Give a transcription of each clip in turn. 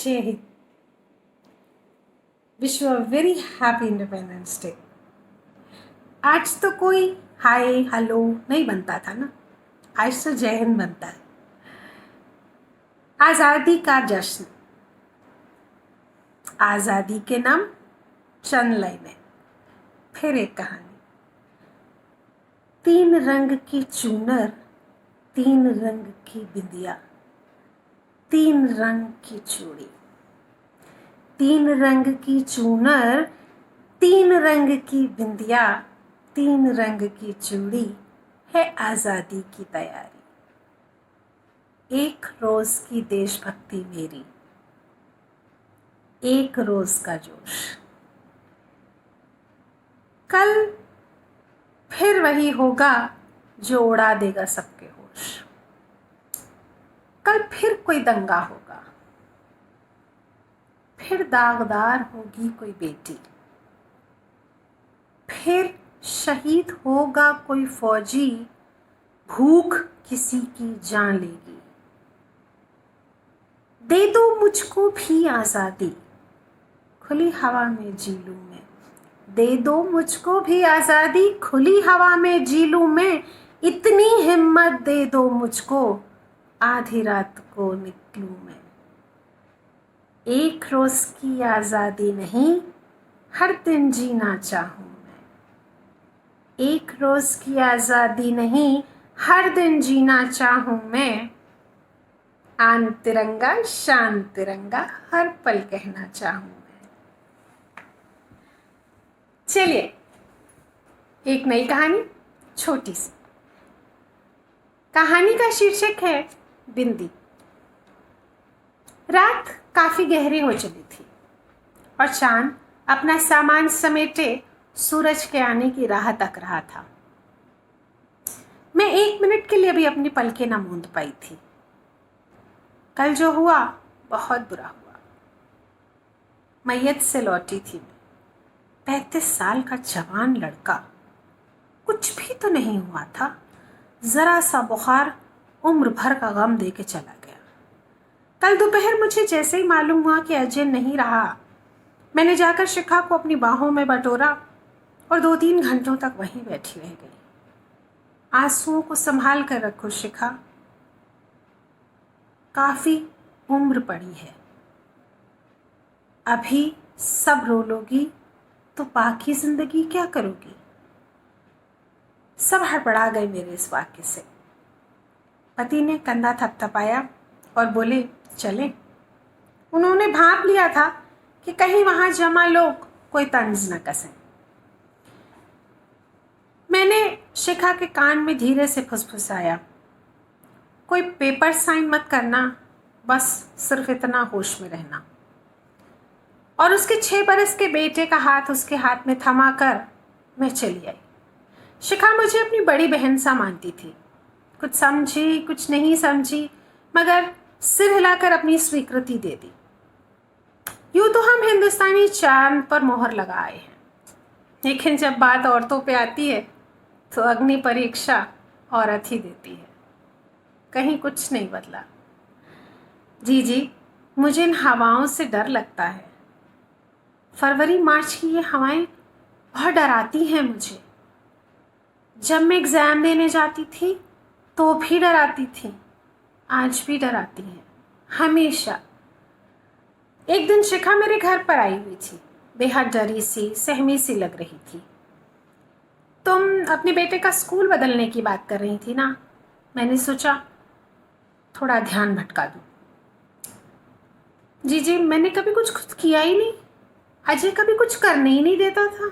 जय Hind. Wish you a very happy independence day. आज तो कोई हाय हेलो नहीं बनता था ना, आज तो जय हिंद बनता है। आज़ादी का जश्न, आज़ादी के नाम चंद लाइनें, फिर एक कहानी। तीन रंग की चूनर, तीन रंग की बिंदिया, तीन रंग की चूड़ी। तीन रंग की चूनर, तीन रंग की बिंदिया, तीन रंग की चूड़ी है आज़ादी की तैयारी। एक रोज की देशभक्ति मेरी, एक रोज का जोश। कल फिर वही होगा जो उड़ा देगा सबके होश। कल फिर कोई दंगा होगा, फिर दागदार होगी कोई बेटी, फिर शहीद होगा कोई फौजी, भूख किसी की जान लेगी। दे दो मुझको भी आज़ादी, खुली हवा में जी लूं मैं। दे दो मुझको भी आज़ादी, खुली हवा में जी लूं मैं। इतनी हिम्मत दे दो मुझको, आधी रात को निकलूं मैं। एक रोज की आज़ादी नहीं, हर दिन जीना चाहूं मैं। एक रोज की आज़ादी नहीं, हर दिन जीना चाहूं मैं। आन तिरंगा शान तिरंगा, हर पल कहना चाहूं मैं। चलिए एक नई कहानी, छोटी सी। कहानी का शीर्षक है बिंदी। रात काफी गहरी हो चली थी और चांद अपना सामान समेटे सूरज के आने की राह तक रहा था। मैं एक मिनट के लिए भी अपनी पलकें न मूंद पाई थी। कल जो हुआ बहुत बुरा हुआ। मैयत से लौटी थी मैं, 35 साल का जवान लड़का। कुछ भी तो नहीं हुआ था, जरा सा बुखार उम्र भर का गम दे के चला गया। कल दोपहर मुझे जैसे ही मालूम हुआ कि अजय नहीं रहा, मैंने जाकर शिखा को अपनी बाहों में बटोरा और 2-3 घंटों तक वहीं बैठी रह गई। आंसुओं को संभाल कर रखो शिखा, काफी उम्र पड़ी है। अभी सब रो लोगी तो बाकी जिंदगी क्या करोगी। सब हड़बड़ा गए मेरे इस वाक्य से। पति ने कंधा थपथपाया और बोले चले। उन्होंने भांप लिया था कि कहीं वहां जमा लोग कोई तंज न कसें। मैंने शिखा के कान में धीरे से फुसफुसाया, कोई पेपर साइन मत करना, बस सिर्फ इतना होश में रहना। और उसके 6 बरस के बेटे का हाथ उसके हाथ में थमा कर मैं चली आई। शिखा मुझे अपनी बड़ी बहन सा मानती थी। कुछ समझी कुछ नहीं समझी, मगर सिर हिलाकर अपनी स्वीकृति दे दी। यूं तो हम हिंदुस्तानी चांद पर मोहर लगाए हैं, लेकिन जब बात औरतों पे आती है तो अग्नि परीक्षा औरत ही देती है। कहीं कुछ नहीं बदला। जी मुझे इन हवाओं से डर लगता है। फरवरी मार्च की ये हवाएं बहुत डराती हैं मुझे। जब मैं एग्ज़ाम देने जाती थी तो भी डराती थी, आज भी डराती हैं, हमेशा। एक दिन शिखा मेरे घर पर आई हुई थी, बेहद डरी सी सहमी सी लग रही थी। तुम अपने बेटे का स्कूल बदलने की बात कर रही थी ना, मैंने सोचा थोड़ा ध्यान भटका दूं। जी मैंने कभी कुछ खुद किया ही नहीं, अजय कभी कुछ करने ही नहीं देता था।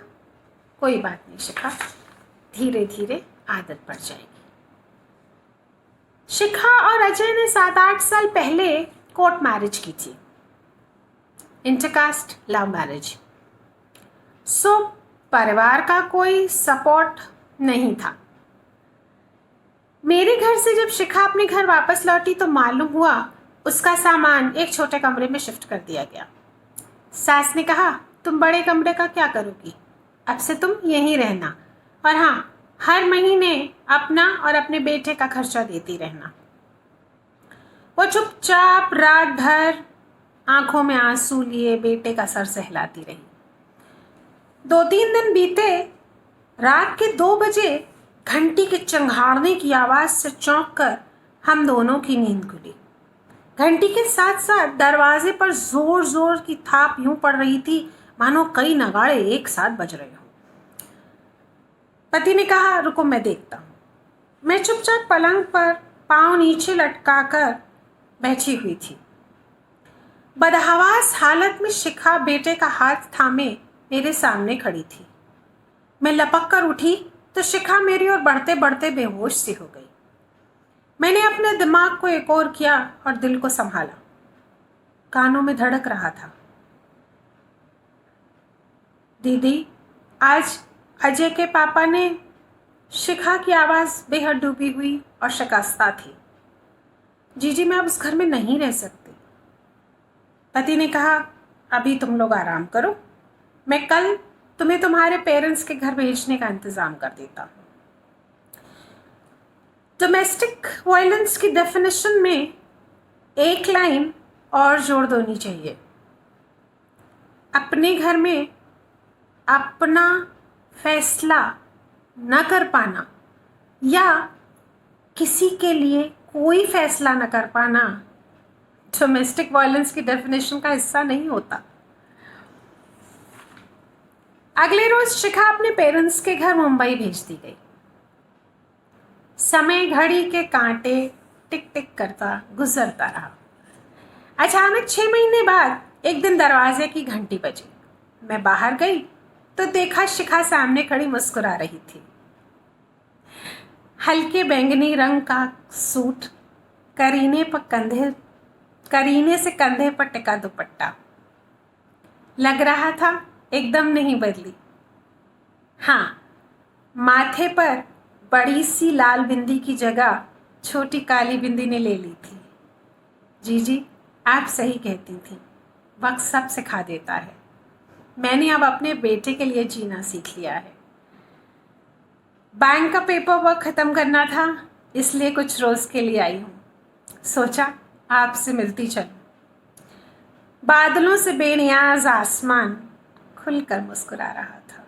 कोई बात नहीं शिखा, धीरे धीरे आदत पड़ जाएगी। शिखा और अजय ने 7-8 साल पहले कोर्ट मैरिज की थी, इंटरकास्ट लव मैरिज। सो परिवार का कोई सपोर्ट नहीं था। मेरे घर से जब शिखा अपने घर वापस लौटी तो मालूम हुआ उसका सामान एक छोटे कमरे में शिफ्ट कर दिया गया। सास ने कहा तुम बड़े कमरे का क्या करोगी, अब से तुम यहीं रहना, और हाँ, हर महीने अपना और अपने बेटे का खर्चा देती रहना। वो चुपचाप रात भर आंखों में आंसू लिए बेटे का सर सहलाती रही। 2-3 दिन बीते। रात के 2 बजे घंटी के चंघाड़ने की आवाज से चौंक कर हम दोनों की नींद खुली। घंटी के साथ साथ दरवाजे पर जोर जोर की थाप यूं पड़ रही थी मानो कई नगाड़े एक साथ बज रहे हों। पति ने कहा, रुको मैं देखता हूं। मैं चुपचाप पलंग पर पांव नीचे लटकाकर बैठी हुई थी। बदहवास हालत में शिखा बेटे का हाथ थामे मेरे सामने खड़ी थी। मैं लपक कर उठी तो शिखा मेरी ओर बढ़ते बढ़ते बेहोश सी हो गई। मैंने अपने दिमाग को एक और किया और दिल को संभाला। कानों में धड़क रहा था, दीदी, आज अजय के पापा ने। शिखा की आवाज बेहद डूबी हुई और शिकस्ता थी। जीजी, मैं अब उस घर में नहीं रह सकती। पति ने कहा, अभी तुम लोग आराम करो, मैं कल तुम्हें तुम्हारे पेरेंट्स के घर भेजने का इंतजाम कर देता हूँ। डोमेस्टिक वायलेंस की डेफिनेशन में एक लाइन और जोड़ देनी चाहिए। अपने घर में अपना फैसला न कर पाना या किसी के लिए कोई फैसला न कर पाना डोमेस्टिक वायलेंस की डेफिनेशन का हिस्सा नहीं होता। अगले रोज शिखा अपने पेरेंट्स के घर मुंबई भेज दी गई। समय घड़ी के कांटे टिक टिक करता गुजरता रहा। अचानक 6 महीने बाद एक दिन दरवाजे की घंटी बजी। मैं बाहर गई तो देखा शिखा सामने खड़ी मुस्कुरा रही थी। हल्के बैंगनी रंग का सूट, करीने से कंधे पर टिका दुपट्टा। लग रहा था एकदम नहीं बदली। हाँ, माथे पर बड़ी सी लाल बिंदी की जगह छोटी काली बिंदी ने ले ली थी। जीजी, आप सही कहती थी, वक्त सब सिखा देता है। मैंने अब अपने बेटे के लिए जीना सीख लिया है। बैंक का पेपर वर्क ख़त्म करना था, इसलिए कुछ रोज़ के लिए आई हूँ। सोचा आपसे मिलती चलूँ। बादलों से बेनियाज आसमान खुलकर मुस्कुरा रहा था।